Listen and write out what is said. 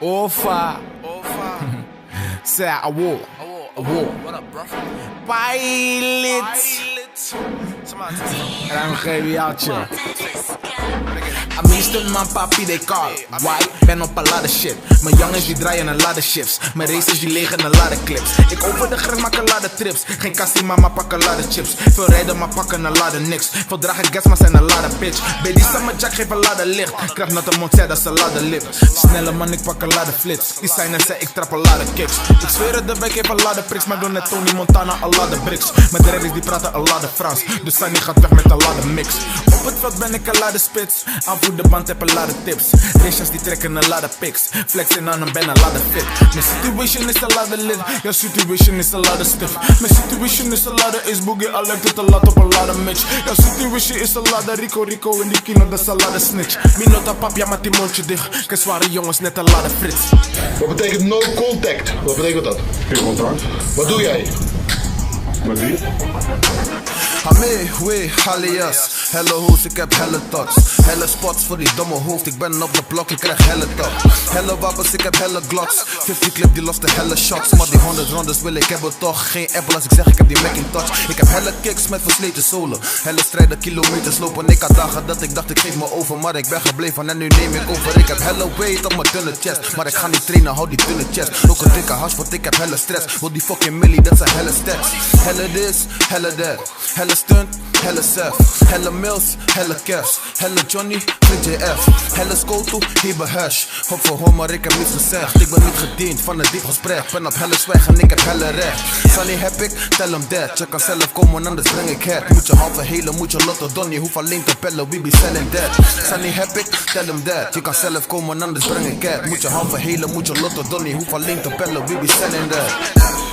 Ofa. Say awo. What up, bro? Pilot. En dan geef je out, joh. I'm used to mijn papi, they call. Why? Ben op een ladder shit. Mijn jongens die draaien een ladder shifts. Mijn racers die liggen een ladder clips. Ik over de grens maak een ladder trips. Geen kastie maar pak een ladder chips. Veel rijden maar pakken een ladder niks. Veel dragen gas maar zijn een ladder bitch. Baby summer jack geef een ladder licht. Krijg natte mond zei dat is een ladder lip. Snelle man ik pak een ladder flits. Die zijn er zei ik trap een ladder kicks. Ik zweer het de weg heeft een ladder priks. Maar doe net Tony Montana een ladder bricks. Mijn drijders die praten een ladder Frans. Dus Sunny gaat weg met een ladder mix. Op het veld ben ik een ladder spits. Aanvoer de band heb een ladder tips. Racers die trekken een ladder pics. Flexen aan een ben een ladder fit. Mijn situation is een ladder lit. Jouw situation is een ladder stiff. Mijn situation is een ladder is boogie. Al lijkt het een lat op een ladder mitch. Jouw situation is een ladder Rico in die kino dat is een ladder snitch. Minota pap ja met die mondje dicht. Kijk zware jongens net een ladder frits. Wat betekent no contact? Wat betekent dat? Geen contact. Wat doe jij? Met wie? Hame, wee, alias. Helle hoes, ik heb helle tots. Helle spots voor die domme hoofd. Ik ben op de blok, ik krijg helle top. Helle wapens, ik heb helle glocks. 50 clip, die lost de helle shots. Maar die 100 rondes wil ik hebben toch. Geen Apple als ik zeg ik heb die Macintosh. Ik heb helle kicks met versleten zolen. Helle strijden, kilometers lopen. Ik had dagen dat ik dacht ik geef me over. Maar ik ben gebleven en nu neem ik over. Ik heb helle weight op mijn dunne chest. Maar ik ga niet trainen, hou die dunne chest. Ook een dikke hash, want ik heb helle stress. Wil die fucking millie, dat zijn helle stats. Helle this, helle that. Helle stunt, helle Seth. Helle Mills, helle Kevs. Helle Johnny, VJF. Helle Skoto, Hebe Hash. Hop voor hoor, maar ik heb niets gezegd. Ik ben niet gediend van een diep gesprek. Ben op helle zwijg en ik heb helle recht. Sunny heb ik, tell hem that. Je kan zelf komen, anders breng ik het. Moet je halve hele, moet je lotto donnie. Hoef alleen te bellen, we be selling that. Sunny heb ik, tell hem that. Je kan zelf komen, anders breng ik het. Moet je halve hele, moet je lotto donnie. Hoef alleen te bellen, we be selling that.